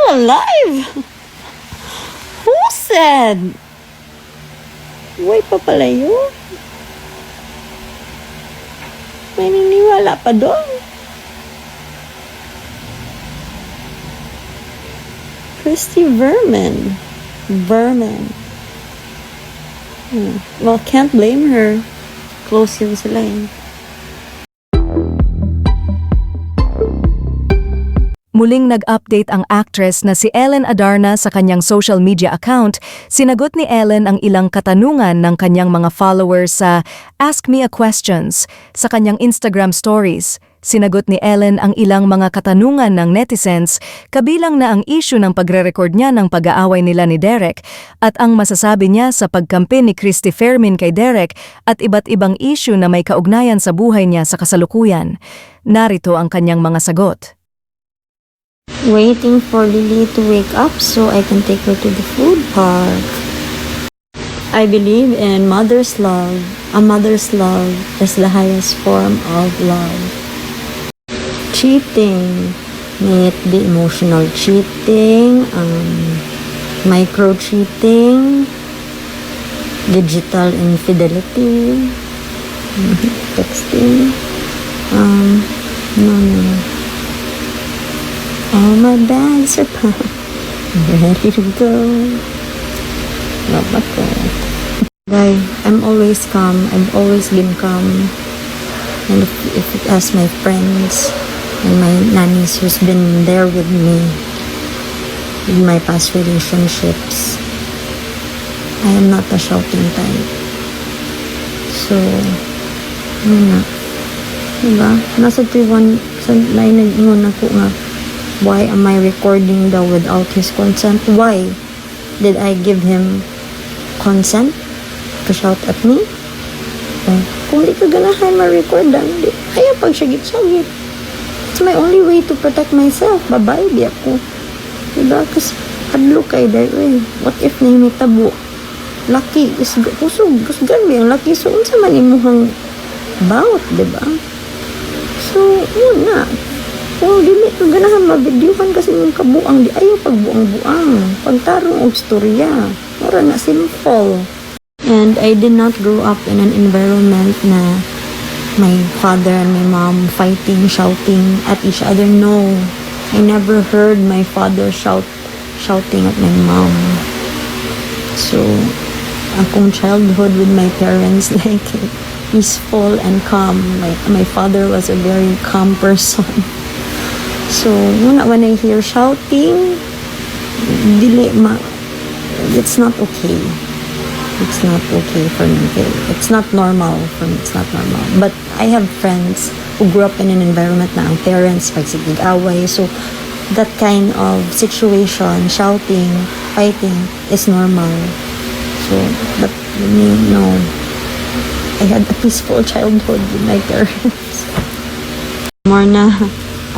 alive? Who said? Buhay pa pala yun. May niniwala pa doon. Christy Vermin. Well, can't blame her. Close yun sila eh. Muling nag-update ang actress na si Ellen Adarna sa kanyang social media account. Sinagot ni Ellen ang ilang katanungan ng kanyang mga followers sa Ask Me a Questions sa kanyang Instagram stories. Sinagot ni Ellen ang ilang mga katanungan ng netizens, kabilang na ang issue ng pagre-record niya ng pag-aaway nila ni Derek at ang masasabi niya sa pagkampi ni Christy Vermin kay Derek at iba't ibang issue na may kaugnayan sa buhay niya sa kasalukuyan. Narito ang kanyang mga sagot. Waiting for Lily to wake up so I can take her to the food park. I believe in mother's love. A mother's love is the highest form of love. Cheating, may it be emotional cheating, micro-cheating, digital infidelity, texting, no. All my bags are packed, ready to go. Love ako. Guy, I'm always calm. I've always been calm. And if you ask my friends and my nannies who's been there with me in my past relationships, I am not a shouting type. So, yun na. Diba? Nasa T1, sa line nag-ingon ako nga, why am I recording daw without his consent? Why did I give him consent to shout at me? Kung di ka ganahan ma-recordan, ayaw pag syagit-syagit. It's my only way to protect myself. Babae, di ako. Diba? Kasi hadlo kay that way. What if na may tabo? Laki is kusog. Kusgan ba yung laki? So, unsa man imuhang bawat, diba? So, yun na. Kung dili ka ganahan mabidyohan kasi yung kabuang di ayaw pagbuang-buang pagtarong og storya mura na simple. And I did not grow up in an environment na my father and my mom fighting, shouting at each other. No, I never heard my father shouting at my mom. So akong childhood with my parents like peaceful and calm. My father was a very calm person. So, when I hear shouting, it's not okay. It's not okay for me. It's not normal for me. It's not normal. But I have friends who grew up in an environment na ang parents pagsigig-away. So, that kind of situation, shouting, fighting, is normal. So, but me, no. I had a peaceful childhood with my parents. More na,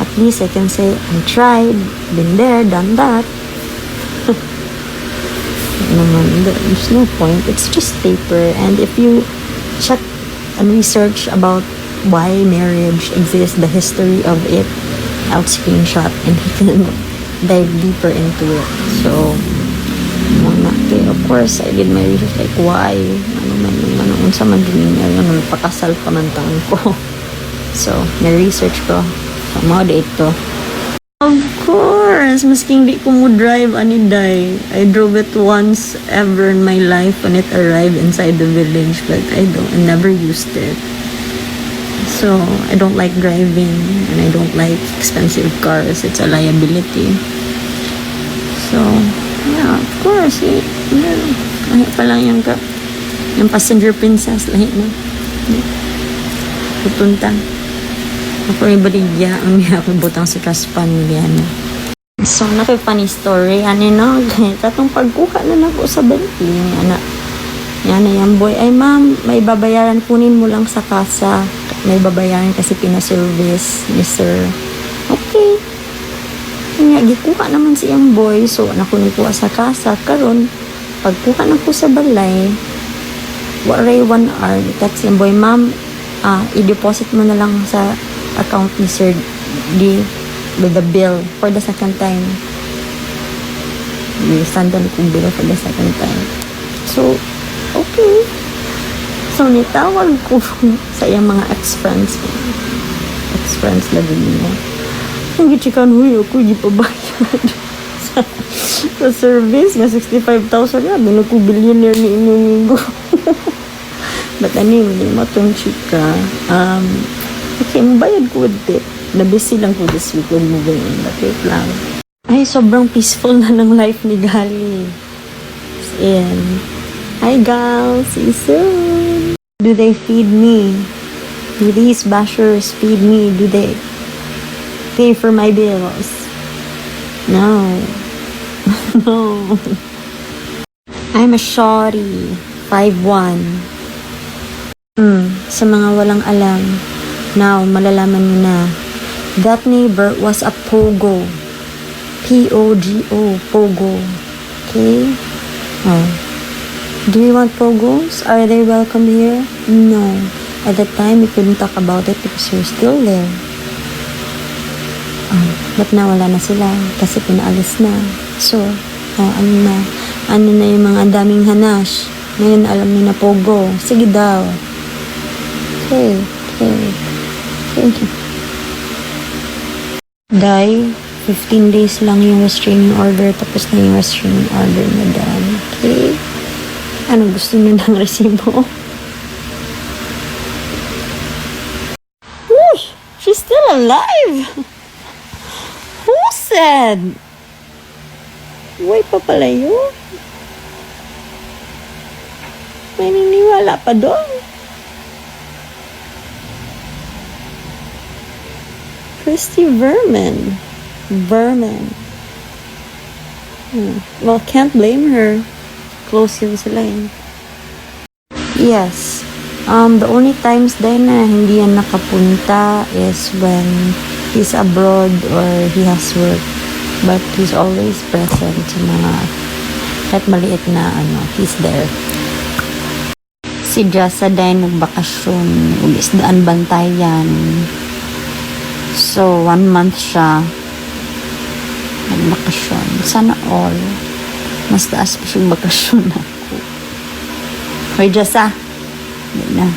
at least I can say, I tried, been there, done that. There's no point. It's just paper. And if you check and research about why marriage exists, the history of it, I'll screenshot and you can dive deeper into it. So, of course, I did my research like why, unsa man din pakasal pa man taon ko. So, na-research ko. So, mga date to. Of course, masking di ko mo drive aniday. I drove it once ever in my life when it arrived inside the village, but I never used it. So, I don't like driving and I don't like expensive cars. It's a liability. So, yeah, of course, kahit pa lang yung passenger princess, lahi na. Pupunta. Ako yung baligya, ang ako butang si Kaspan yan. So, funny story. Tatong pagkuha na ako sa Bentley. Yan na yan, boy. Ay, ma'am, may babayaran, kunin mo lang sa kasa. May babayaran kasi pinaservice ni sir. Okay. Nga, gikuha naman siyang boy. So, nakunin ko sa kasa. Karon, pagkuha na ko sa balay, waray 1 hour, text yung boy, ma'am, i-deposit mo na lang sa account ni Sir D with the bill for the second time. We stand on Kubilo for the second time. So, okay. So, nitawag ko sa iyang mga ex-friends ko. Ex-friends na din niya. Ang gichikan, huy, ako, di pa bayad. sa service, nga 65,000 nga, doon ako billionaire ni Inumigo. But anyway, matong chika, okay, mabayad ko with tip. Na-busy lang ko this week when moving in. But wait lang. Ay, sobrang peaceful na ng life ni Gali. And, hi, Gal. See you soon. Do they feed me? Do these bashers feed me? Do they pay for my bills? No. No. I'm a shorty. 5'1". Sa mga walang alam, now, malalaman nyo na. That neighbor was a pogo. P-O-G-O. Pogo. Okay? Oh. Do you want pogos? Are they welcome here? No. At that time, we couldn't talk about it because you're still there. Oh, but nawala na sila kasi pinaalis na. So, ano na yung mga daming hanash. Ngayon, alam niyo na pogo. Sige daw. Okay. Dai, 15 days lang yung restraining order, tapos na yung restraining order na dan. Okay? Ano gusto niyo ng resibo? Uy! She's still alive! Who said? Uy, pala yun. May niniwala pa doon. Christy Verman. Well, can't blame her. Close yun sila eh. Yes. The only times din na hindi yan nakapunta is when he's abroad or he has work. But he's always present sa mga kahit maliit na he's there. Si Jessa din nagbakasyon. Isdaan Bantayan. So, 1 month siya nagbakasyon. Sana all. Mas taas pa siyang bakasyon ako. Hoy, Jessa. Hindi na.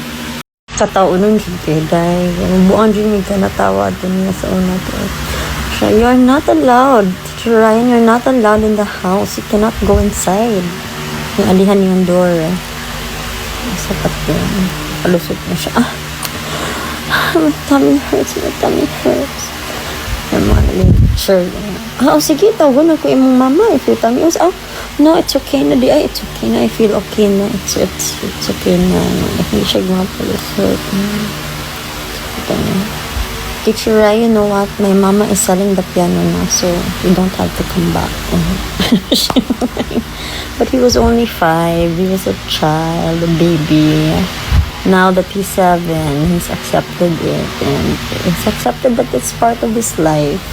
Katao nun siya, guys. Buwan siya may kanatawa doon niya sa una to. Siya, you're not allowed. Teacher Ryan, you're not allowed in the house. You cannot go inside. Yung alihan yung door. Sapat yun. Palusot na siya. My tummy hurts. Yung mga nag-sure. Sige, tawagan ako imong mama. If your tummy hurts, no, it's okay na di. It's okay na. I feel okay na. It's okay na. Hindi siya gumapalusot. Teacher Ryan, you know what? My mama is selling the piano now, so you don't have to come back. But he was only 5. He was a child, a baby. Now that he's 7, he's accepted it. And it's accepted that it's part of his life.